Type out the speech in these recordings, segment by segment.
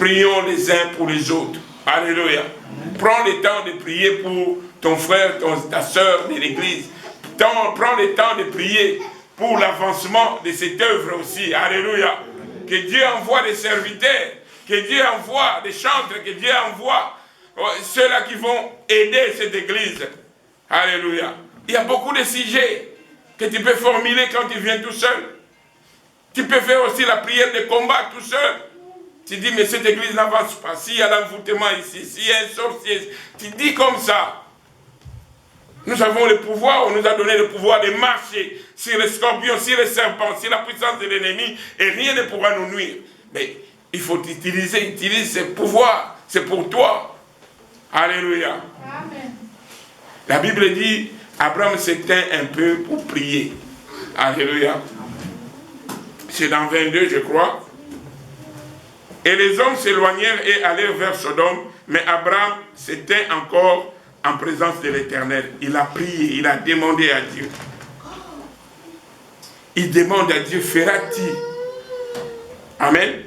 prions les uns pour les autres. Alléluia. Prends le temps de prier pour ton frère, ta soeur de l'église. Prends le temps de prier pour l'avancement de cette œuvre aussi. Alléluia. Que Dieu envoie des serviteurs, que Dieu envoie des chantres, que Dieu envoie ceux-là qui vont aider cette église. Alléluia. Il y a beaucoup de sujets que tu peux formuler quand tu viens tout seul. Tu peux faire aussi la prière de combat tout seul. Tu dis, mais cette église n'avance pas. S'il y a l'envoûtement ici, s'il y a un sorcier, tu dis comme ça. Nous avons le pouvoir, on nous a donné le pouvoir de marcher sur les scorpions, sur les serpents, sur la puissance de l'ennemi, et rien ne pourra nous nuire. Mais il faut utiliser ce pouvoir, c'est pour toi. Alléluia. Amen. La Bible dit, Abraham s'éteint un peu pour prier. Alléluia. C'est dans 22, je crois. Et les hommes s'éloignèrent et allèrent vers Sodome, mais Abraham s'éteint encore en présence de l'Éternel. Il a prié, il a demandé à Dieu. Il demande à Dieu, fera-t-il? Amen.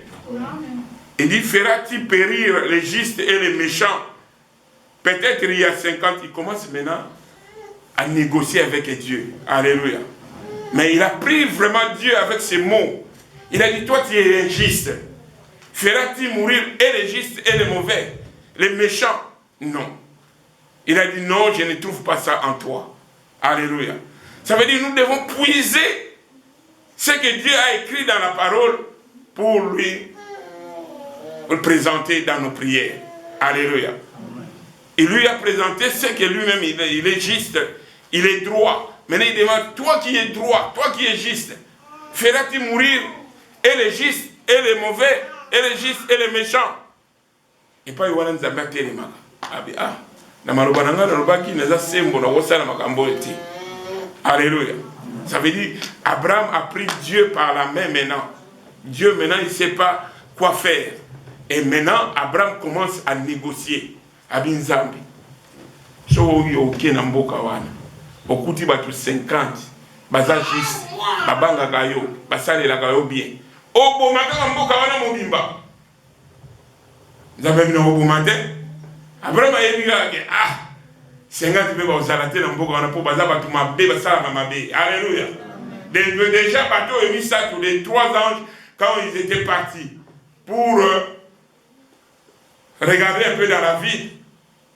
Il dit, fera-t-il périr les justes et les méchants? Peut-être il y a 50, il commence maintenant à négocier avec Dieu. Alléluia. Mais il a pris vraiment Dieu avec ses mots. Il a dit, toi tu es injuste. Fera-t-il mourir et les justes et les mauvais? Les méchants? Non. Il a dit, non, je ne trouve pas ça en toi. Alléluia. Ça veut dire que nous devons puiser ce que Dieu a écrit dans la parole pour lui présenter dans nos prières. Alléluia. Il lui a présenté ce que lui-même, il est juste, il est droit. Maintenant il demande, toi qui es droit, toi qui es juste, feras-tu mourir et les justes et les mauvais, et les justes et les méchants? Et pas il y a un zambia téléma. Ah, alléluia. Ça veut dire, Abraham a pris Dieu par la main maintenant. Dieu maintenant il ne sait pas quoi faire. Et maintenant Abraham commence à négocier. Abinzambi. So yoke na mboka wana. Okuti batu 50. Baza juste. Babanga gayo. Basale la gayo bien. Obo makanga mboka wana mobimba. Nzambe bino obo mate. Abraham ayebiga ke 50 pe ba ozalate na mboka wana po baza batu mabe basala mabe. Alléluia. Déjà bateau émis ça tous les 3 anges quand ils étaient partis pour regarder un peu dans la ville.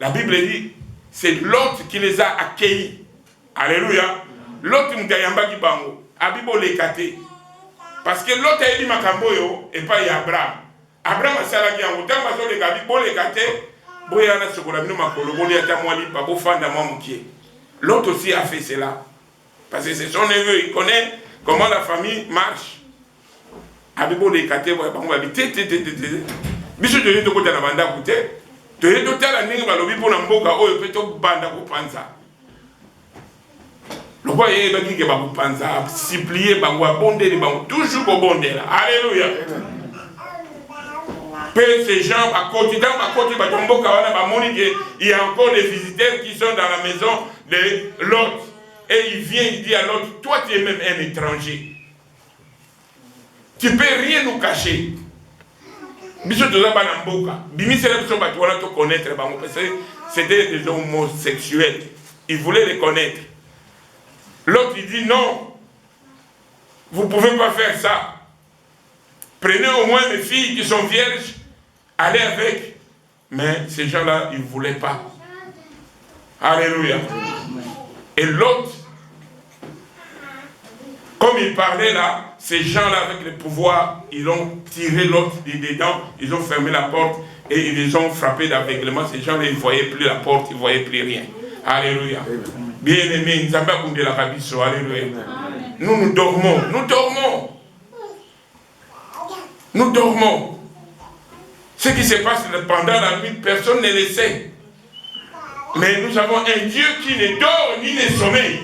La Bible dit, c'est l'autre qui les a accueillis. Alléluia. L'autre mutayamba ki bango. Abibo lekate. Parce que l'autre a dit makamboyo et pas Abraham. Abraham a salaki yango. Tant bazo le gabi bo lekate. Boya na sokola bino makolo bo le ata mwali pa bo fanda mwa mukie. L'autre aussi a fait cela. Parce que c'est son neveu, il connaît comment la famille marche. Abibo lekate boya bango abi te. Biso de to kota na banda kute. Tu es total à n'importe quel niveau pour n'importe où et puis tu bandes au panza. Le roi est venu que babu panza, supplier babu abonder les babu toujours au bonder là. Alléluia. Père ces gens à côté batombo kawana bamoni que il y a encore des visiteurs qui sont dans la maison de l'autre et il vient il dit à l'autre, toi tu es même un étranger. Tu peux rien nous cacher. C'était des homosexuels. Ils voulaient les connaître. L'autre il dit non, vous ne pouvez pas faire ça. Prenez au moins mes filles qui sont vierges, allez avec. Mais ces gens-là, ils ne voulaient pas. Alléluia. Et l'autre, comme il parlait là, ces gens-là avec le pouvoir, ils ont tiré l'autre dedans, ils ont fermé la porte et ils les ont frappés d'aveuglement. Ces gens-là, ils ne voyaient plus la porte, ils ne voyaient plus rien. Alléluia. Bien-aimés, nous avons de la rabisso. Alléluia. Nous dormons, nous dormons. Nous dormons. Ce qui se passe pendant la nuit, personne ne le sait. Mais nous avons un Dieu qui ne dort ni ne sommeille.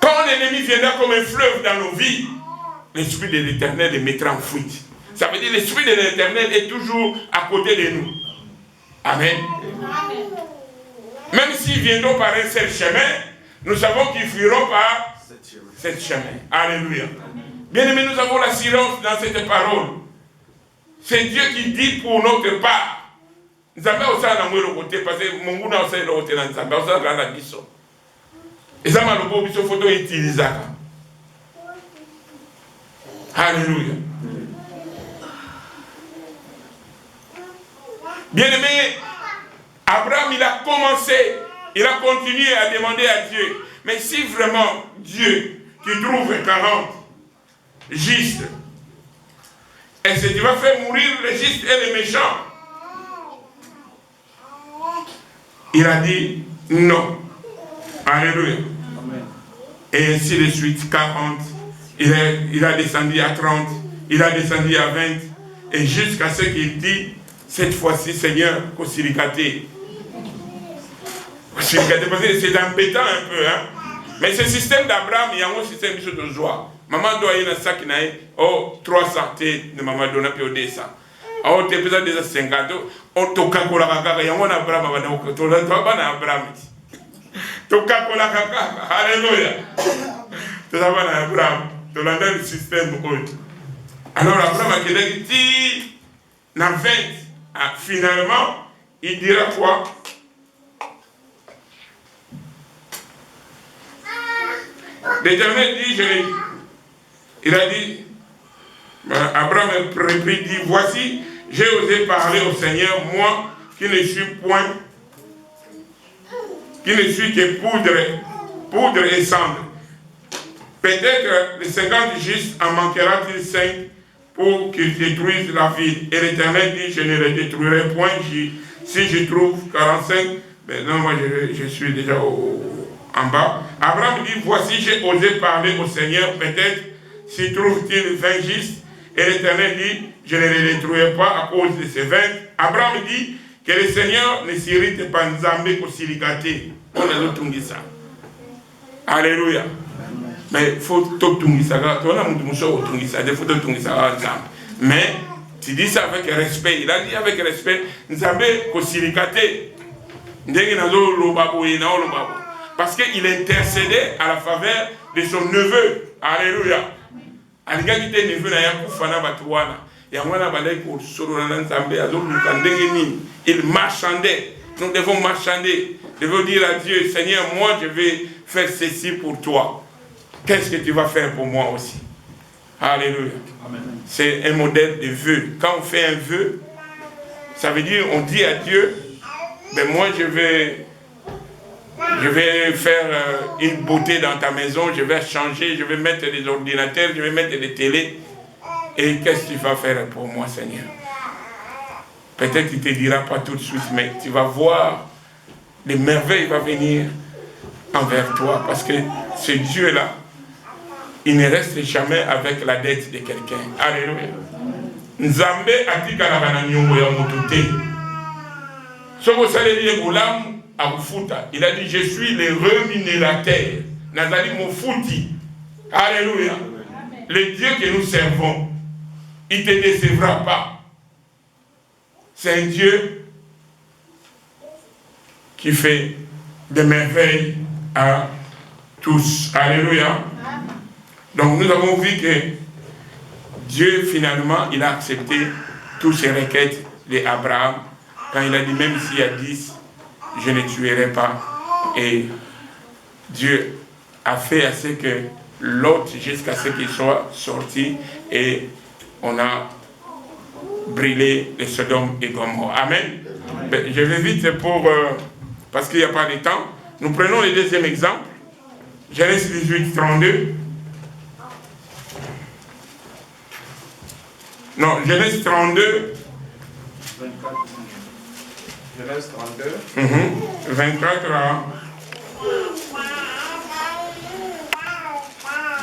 Quand l'ennemi viendra comme un fleuve dans nos vies, l'Esprit de l'Éternel les mettra en fuite. Ça veut dire que l'Esprit de l'Éternel est toujours à côté de nous. Amen. Même s'ils viendront par un seul chemin, nous savons qu'ils fuiront par sept chemin. Alléluia. Bien-aimés, nous avons l'assurance dans cette parole. C'est Dieu qui dit pour notre part. Nous avons aussi un amour côté parce que mon goût n'a aussi le côté dans le Zambé, aussi dans la biso. Et ça m'a le beau biso photo utilisé. Alléluia. Bien-aimé, Abraham, il a commencé, il a continué à demander à Dieu. Mais si vraiment Dieu, tu trouves 40 justes, est-ce que tu vas faire mourir les justes et les méchants? Il a dit non. Alléluia. Amen. Et ainsi de suite, 40, il a descendu à 30, il a descendu à 20, et jusqu'à ce qu'il dit, cette fois-ci, Seigneur, Kosirikate. Kosirikate, parce que c'est embêtant un peu, hein. Mais ce système d'Abraham, il y a un système de joie. Maman doit y avoir un sac, oh, 300, de maman donne puis au dessin. Oh, tu es besoin de 50, oh, tu as un kaka, il y a un Abraham, tu as un Abraham. Tu as un kaka, alléluia. Tu as un Abraham, tu as un système autre. Alors, Abraham a dit, dans 20, finalement, il dira quoi? L'Éternel dit, il a dit, Abraham reprit, dit, voici, j'ai osé parler au Seigneur, moi qui ne suis point, qui ne suis que poudre et cendre. Peut-être les 50 justes en manquera-t-il 5 pour qu'ils détruisent la ville. Et l'Éternel dit, je ne les détruirai point, si je trouve 45, ben non, moi je suis déjà en bas. Abraham dit, voici, j'ai osé parler au Seigneur, peut-être s'y trouve-t-il 20 justes. Et l'Éternel dit, je ne les détruirai pas à cause de ces 20. Abraham dit que le Seigneur ne s'irrite pas Nzambe Kosirikate. On a le Tungisa. Alléluia. Mais il faut tout Tungisa. Mais tu dis ça avec respect. Il a dit avec respect, Nzambe Kosirikate. Parce qu'il intercédait à la faveur de son neveu. Alléluia. Il marchandait. Nous devons marchander. Nous devons dire à Dieu, Seigneur, moi je vais faire ceci pour toi. Qu'est-ce que tu vas faire pour moi aussi? Alléluia. C'est un modèle de vœu. Quand on fait un vœu, ça veut dire on dit à Dieu, ben moi je vais faire une beauté dans ta maison, je vais changer, je vais mettre des ordinateurs, je vais mettre des télés. Et qu'est-ce que tu vas faire pour moi, Seigneur? Peut-être qu'il ne te dira pas tout de suite, mais tu vas voir des merveilles vont venir envers toi. Parce que ce Dieu-là, il ne reste jamais avec la dette de quelqu'un. Alléluia. Nzambe atikala na nyongo ya mutute. Soko saleli goulam akufuta. Il a dit, je suis le rémunérateur. Nazali mofuti. Alléluia. Le Dieu que nous servons, il ne te décevra pas. C'est un Dieu qui fait des merveilles à tous. Alléluia. Donc nous avons vu que Dieu finalement, il a accepté toutes ces requêtes d'Abraham. Quand il a dit, même s'il y a 10, je ne tuerai pas. Et Dieu a fait à ce que l'autre, jusqu'à ce qu'il soit sorti, et on a brûlé les Sodome et Gomorrhe. Amen. Ben, je vais vite pour, parce qu'il n'y a pas de temps. Nous prenons le deuxième exemple. Genèse 18, 32. Non, Genèse 32. 24. Genèse 32. 24 là.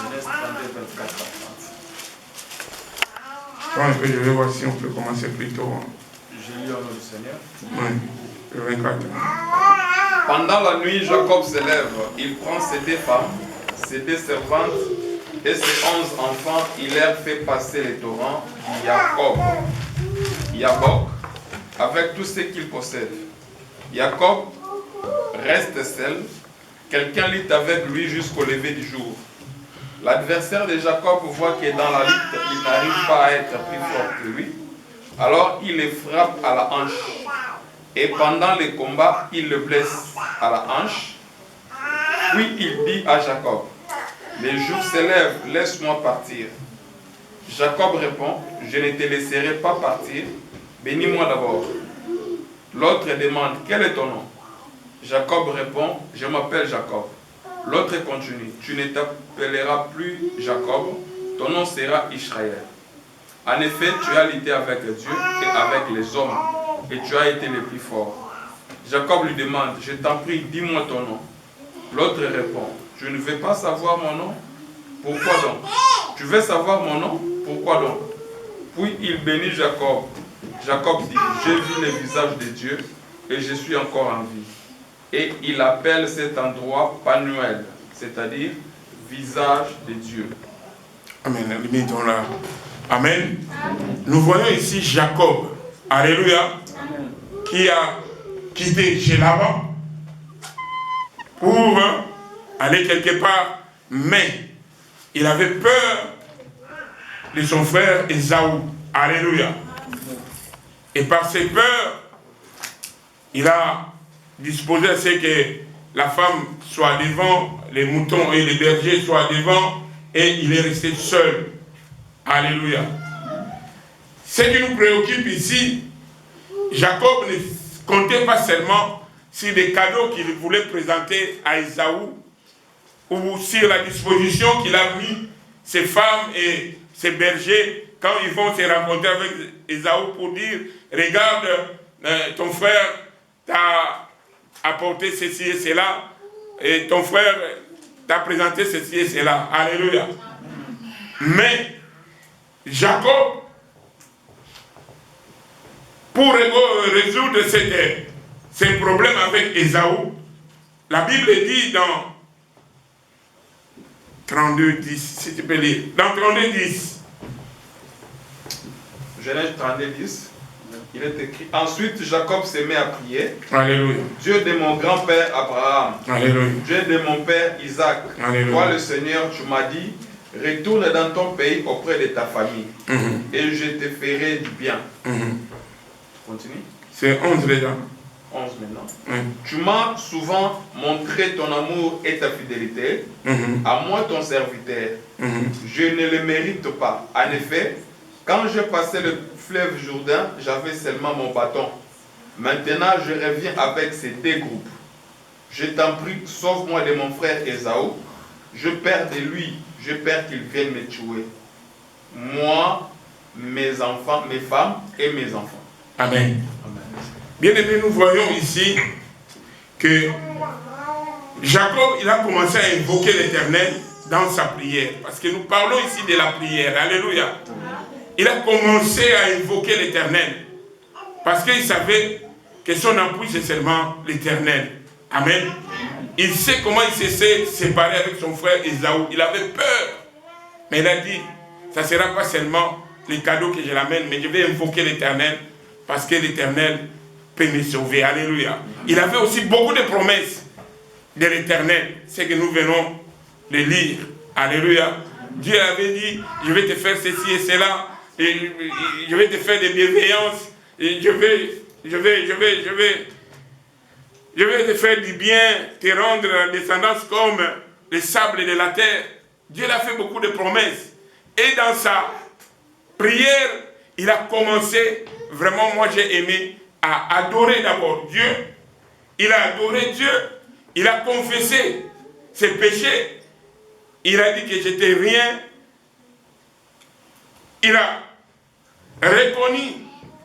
Genèse 32, 24 à 30. Je vais voir si on peut commencer plus tôt. Je lis au nom du Seigneur. Oui, 24. Pendant la nuit, Jacob se lève. Il prend ses 2 femmes, ses 2 servantes et ses 11 enfants. Il leur fait passer les torrents du Yabok, avec tout ce qu'il possède. Jacob reste seul. Quelqu'un lit avec lui jusqu'au lever du jour. L'adversaire de Jacob voit que dans la lutte, il n'arrive pas à être plus fort que lui. Alors il le frappe à la hanche. Et pendant le combat, il le blesse à la hanche. Puis il dit à Jacob, les jours s'élèvent, laisse-moi partir. Jacob répond, je ne te laisserai pas partir, bénis-moi d'abord. L'autre demande, quel est ton nom? Jacob répond, je m'appelle Jacob. L'autre continue, tu ne t'appelleras plus Jacob, ton nom sera Israël. En effet, tu as lutté avec Dieu et avec les hommes, et tu as été le plus fort. Jacob lui demande, je t'en prie, dis-moi ton nom. L'autre répond, je ne veux pas savoir mon nom. Pourquoi donc? Tu veux savoir mon nom? Pourquoi donc? Puis il bénit Jacob. Jacob dit, j'ai vu le visage de Dieu et je suis encore en vie. Et il appelle cet endroit Panuel, c'est-à-dire visage de Dieu. Amen. Amen. Amen. Nous voyons ici Jacob, alléluia, qui a quitté chez Laban pour aller quelque part, mais il avait peur de son frère Ésaü, alléluia. Et par ses peurs, il a disposé à ce que la femme soit devant, les moutons et les bergers soient devant, et il est resté seul. Alléluia. Ce qui nous préoccupe ici, Jacob ne comptait pas seulement sur les cadeaux qu'il voulait présenter à Ésaü, ou sur la disposition qu'il a mis ses femmes et ses bergers quand ils vont se rencontrer avec Ésaü pour dire, regarde, ton frère t'a apporté ceci et cela, et ton frère t'a présenté ceci et cela. Alléluia. Mais Jacob, pour résoudre ces problèmes avec Ésaü, la Bible dit dans 32:10, si tu peux lire, dans 32:10. Genèse 32:10, il est écrit, ensuite Jacob se met à prier. Alléluia. Dieu de mon grand-père Abraham, Alléluia. Dieu de mon père Isaac, Alléluia. toi le Seigneur, tu m'as dit, retourne dans ton pays auprès de ta famille, et je te ferai du bien. Continue. C'est 11 déjà. 11 maintenant. Tu m'as souvent montré ton amour et ta fidélité, à moi ton serviteur. Je ne le mérite pas. En effet, quand je passais le fleuve Jourdain, j'avais seulement mon bâton. Maintenant, je reviens avec ces deux groupes. Je t'en prie, sauve-moi de mon frère Ésaü. Je perds de lui, je perds qu'il vienne me tuer. Moi, mes enfants, mes femmes et mes enfants. Amen. Bien aimé, nous voyons ici que Jacob, il a commencé à invoquer l'Éternel dans sa prière. Parce que nous parlons ici de la prière. Alléluia. Il a commencé à invoquer l'Éternel. Parce qu'il savait que son appui, c'est seulement l'Éternel. Amen. Il sait comment il s'est séparé avec son frère Ésaü. Il avait peur. Mais il a dit, ça ne sera pas seulement les cadeaux que je l'amène, mais je vais invoquer l'Éternel. Parce que l'Éternel peut me sauver. Alléluia. Il avait aussi beaucoup de promesses de l'Éternel. C'est que nous venons de lire. Alléluia. Dieu avait dit, je vais te faire ceci et cela. Et je vais te faire des bienveillances. Et je vais te faire du bien, te rendre la descendance comme les sables de la terre. Dieu a fait beaucoup de promesses. Et dans sa prière, il a commencé, vraiment, moi j'ai aimé, à adorer d'abord Dieu. Il a adoré Dieu. Il a confessé ses péchés. Il a dit que j'étais rien. Il a reconnu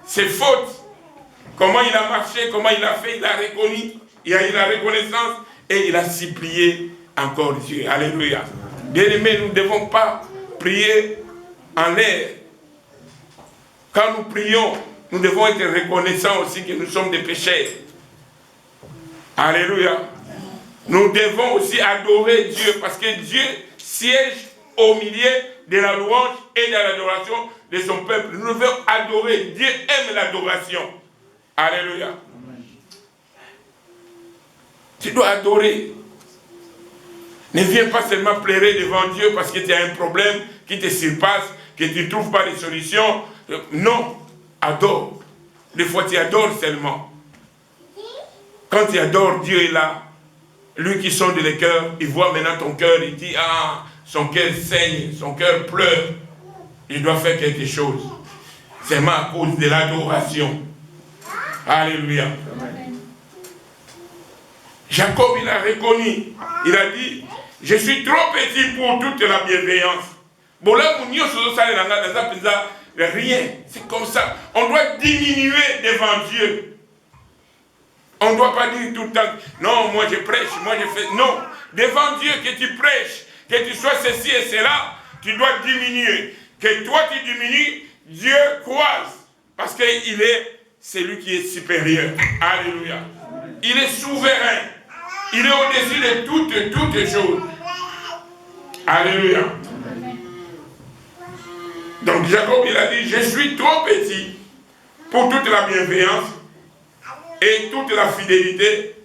ses fautes. Comment il a marché, comment il a fait, il a reconnu. Il a eu la reconnaissance et il a supplié encore Dieu. Alléluia. Bien-aimés, nous ne devons pas prier en l'air. Quand nous prions, nous devons être reconnaissants aussi que nous sommes des pécheurs. Alléluia. Nous devons aussi adorer Dieu parce que Dieu siège au milieu de la louange et de l'adoration de son peuple. Nous devons adorer. Dieu aime l'adoration. Alléluia. Tu dois adorer. Ne viens pas seulement pleurer devant Dieu parce que tu as un problème qui te surpasse, que tu ne trouves pas de solution. Non, adore. Des fois tu adores seulement. Quand tu adores, Dieu est là. Lui qui sonde les cœurs, il voit maintenant ton cœur, il dit, ah, son cœur saigne, son cœur pleure. Il doit faire quelque chose. Seulement à cause de l'adoration. Alléluia. Jacob, il a reconnu. Il a dit, je suis trop petit pour toute la bienveillance. Bon, là, rien. C'est comme ça. On doit diminuer devant Dieu. On ne doit pas dire tout le temps, non, moi je prêche, moi je fais. Non, devant Dieu, que tu prêches, que tu sois ceci et cela, tu dois diminuer. Que toi tu diminues, Dieu croise. Parce qu'il est celui qui est supérieur. Alléluia. Il est souverain. Il est au-dessus de toutes choses. Alléluia. Donc Jacob, il a dit, je suis trop petit pour toute la bienveillance et toute la fidélité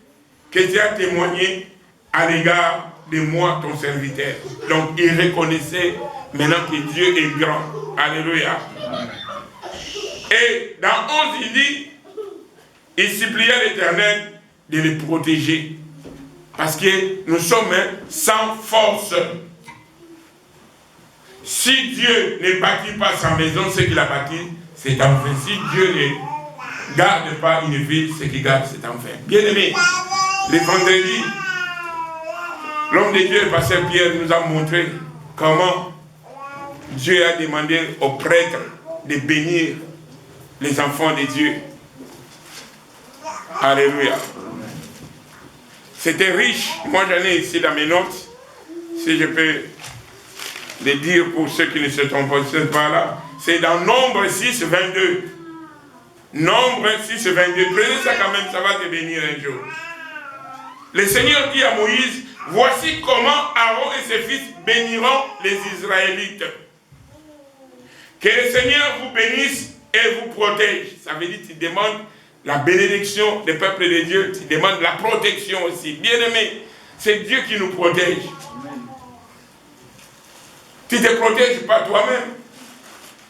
que tu as témoigné à l'égard de moi, ton serviteur. Donc il reconnaissait maintenant que Dieu est grand. Alléluia. Et dans 11, il dit, il supplia l'Éternel de les protéger. Parce que nous sommes sans force. Si Dieu ne bâtit pas sa maison, ce qu'il a bâti, c'est en vain. Si Dieu ne garde pas une ville, ce qu'il garde, c'est en vain. Bien aimé, le vendredi, l'homme de Dieu, le pasteur Pierre, nous a montré comment Dieu a demandé aux prêtres de bénir les enfants de Dieu. Alléluia. C'était riche. Moi, j'en ai ici dans mes notes. Si je peux le dire pour ceux qui ne se trompent pas là. C'est dans Nombre 6, 22. Nombre 6, 22. Prenez ça quand même, ça va te bénir un jour. Le Seigneur dit à Moïse, voici comment Aaron et ses fils béniront les Israélites. Que le Seigneur vous bénisse et vous protège. Ça veut dire qu'il demande la bénédiction des peuples de Dieu, tu demandes la protection aussi. Bien-aimé, c'est Dieu qui nous protège. Tu ne te protèges pas toi-même.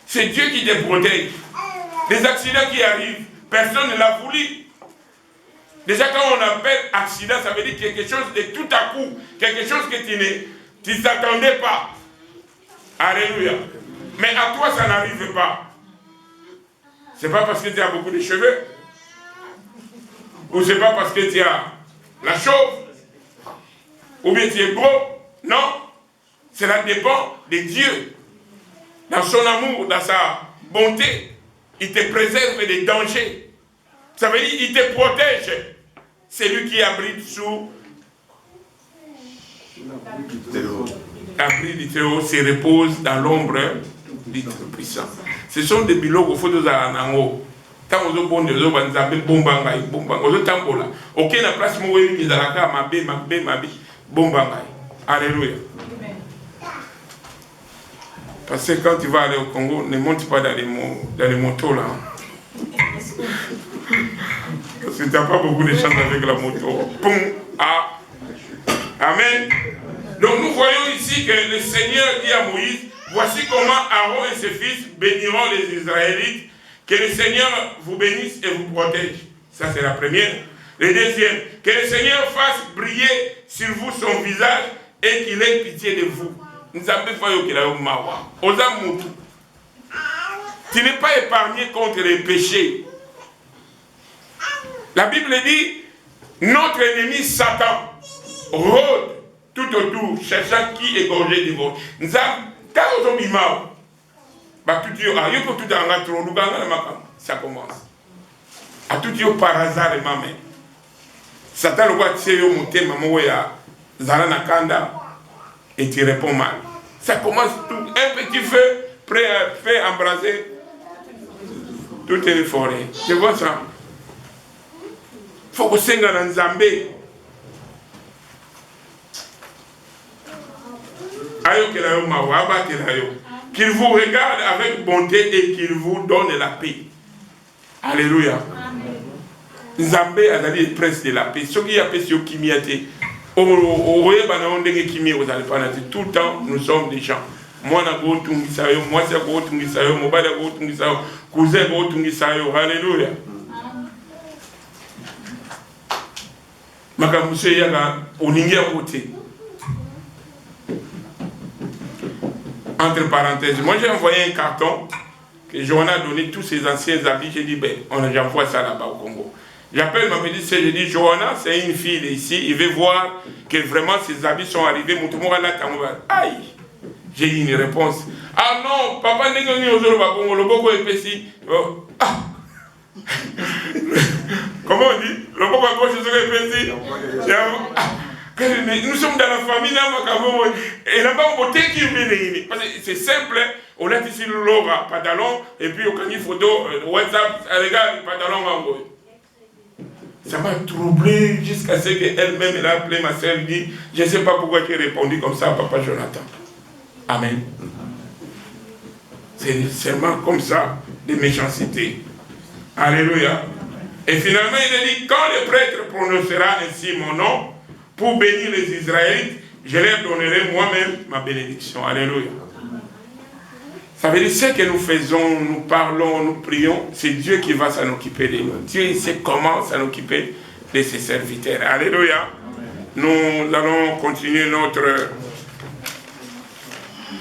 C'est Dieu qui te protège. Les accidents qui arrivent, personne ne l'a voulu. Déjà quand on appelle accident, ça veut dire quelque chose de tout à coup, quelque chose que tu ne t'attendais pas. Alléluia. Mais à toi, ça n'arrive pas. Ce n'est pas parce que tu as beaucoup de cheveux. Ou c'est pas parce que tu as la chauve, ou bien tu es gros. Non, cela dépend de Dieu. Dans son amour, dans sa bonté, il te préserve des dangers. Ça veut dire qu'il te protège. C'est lui qui abrite sous l'abri du Très-Haut, se repose dans l'ombre du Très-Puissant. Ce sont des bilots qu'il faut nous en haut. Quand on bon de l'eau, on appelle bombangay, bombangay. On tambola. Ok, la place où il y a la mabé, bombangay. Alléluia. Parce que quand tu vas aller au Congo, ne monte pas dans les motos là. Parce que tu n'as pas beaucoup de chance avec la moto. Poum, ah. Amen. Donc nous voyons ici que le Seigneur dit à Moïse, voici comment Aaron et ses fils béniront les Israélites. Que le Seigneur vous bénisse et vous protège. Ça, c'est la première. Le deuxième, que le Seigneur fasse briller sur vous son visage et qu'il ait pitié de vous. Tu n'es pas épargné contre les péchés. La Bible dit, notre ennemi Satan rôde tout autour, cherchant qui égorger des vôtres. Ça commence. À tout dire par hasard, maman. Satan le voit tirer au monté, maman, Zaranakanda, et tu réponds mal. Ça commence tout. Un petit feu prêt à embraser toutes les forêts. Tu vois ça? Il faut que ça soit dans Zambé. Qu'il vous regarde avec bonté et qu'il vous donne la paix. Alléluia. Zambé a dit prince de la paix. Ce qui a paix sur Kimiate. Tout le temps, nous sommes des gens. Moi, c'est cousin, alléluia. Entre parenthèses, moi j'ai envoyé un carton que Johanna a donné tous ses anciens habits. J'ai dit, ben, j'envoie ça là-bas au Congo. J'appelle ma petite sœur, je dis, Johanna, c'est une fille ici, il veut voir que vraiment ses habits sont arrivés. Aïe, j'ai eu une réponse. Ah non, papa n'est pas venu le boko épaissi. Comment on dit? Le boko à gauche épaissi. Nous sommes dans la famille, et là-bas, on peut t'équiper. C'est simple, on a ici le logo, pantalon, et puis on a une photo, WhatsApp, regarde, pantalon en haut. Ça m'a troublé jusqu'à ce qu'elle-même, elle a appelé ma soeur, elle dit, je ne sais pas pourquoi tu as répondu comme ça à papa Jonathan. Amen. C'est seulement comme ça, des méchancetés. Alléluia. Et finalement, il a dit, quand le prêtre prononcera ainsi mon nom, pour bénir les Israélites, je leur donnerai moi-même ma bénédiction. Alléluia. Ça veut dire ce que nous faisons, nous parlons, nous prions, c'est Dieu qui va s'en occuper de nous. Dieu il sait comment s'en occuper de ses serviteurs. Alléluia. Nous allons continuer notre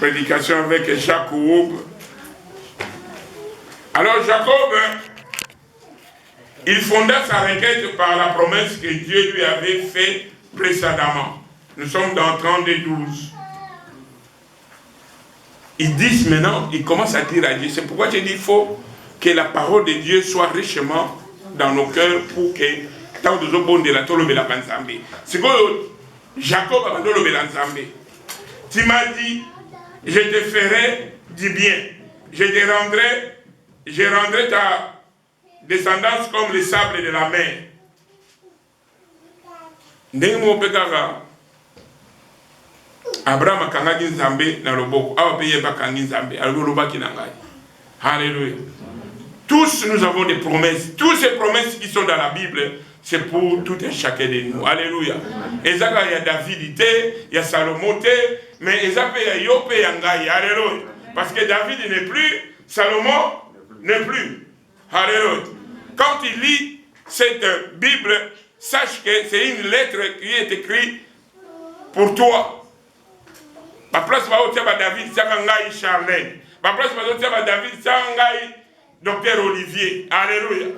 prédication avec Jacob. Alors Jacob, il fonda sa requête par la promesse que Dieu lui avait faite précédemment. Nous sommes dans 32:12. Ils disent maintenant, ils commencent à dire à Dieu. C'est pourquoi je dis qu'il faut que la parole de Dieu soit richement dans nos cœurs pour que tant de gens de la tolo de la Banzambe. C'est que Jacob a donné le Banzambe. Tu m'as dit, je te ferai du bien. Je rendrai ta descendance comme les sables de la mer. Ndenge pekaka Abraham akangaki Nzambe na loboko awa pe yeba kangi Nzambe alobaki na ngai. Alléluia. Tous nous avons des promesses. Toutes ces promesses qui sont dans la Bible, c'est pour tout un chacun de nous. Alléluia. Et ça il y a David, il y a Salomon, mais il y a Yopé Yangai. Alléluia. Parce que David n'est plus, Salomon n'est plus. Alléluia. Quand il lit cette Bible, sache que c'est une lettre qui est écrite pour toi. Ma place va au David, c'est Ngai Charlène. Ma place va au David, c'est Ngai Docteur Olivier. Alléluia.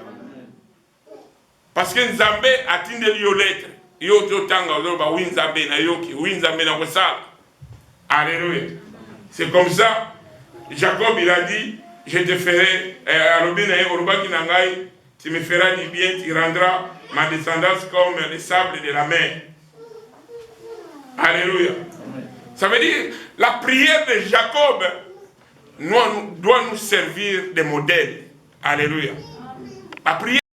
Parce que Nzambe a tindé yo lettre. Yo tanga ba wi Nzambe na yoki, wi Nzambe na kosala. Alléluia. C'est comme ça. Jacob il a dit, je te ferai tu me feras du bien, tu rendras ma descendance comme les sables de la mer. Alléluia. Ça veut dire, la prière de Jacob doit nous servir de modèle. Alléluia. La prière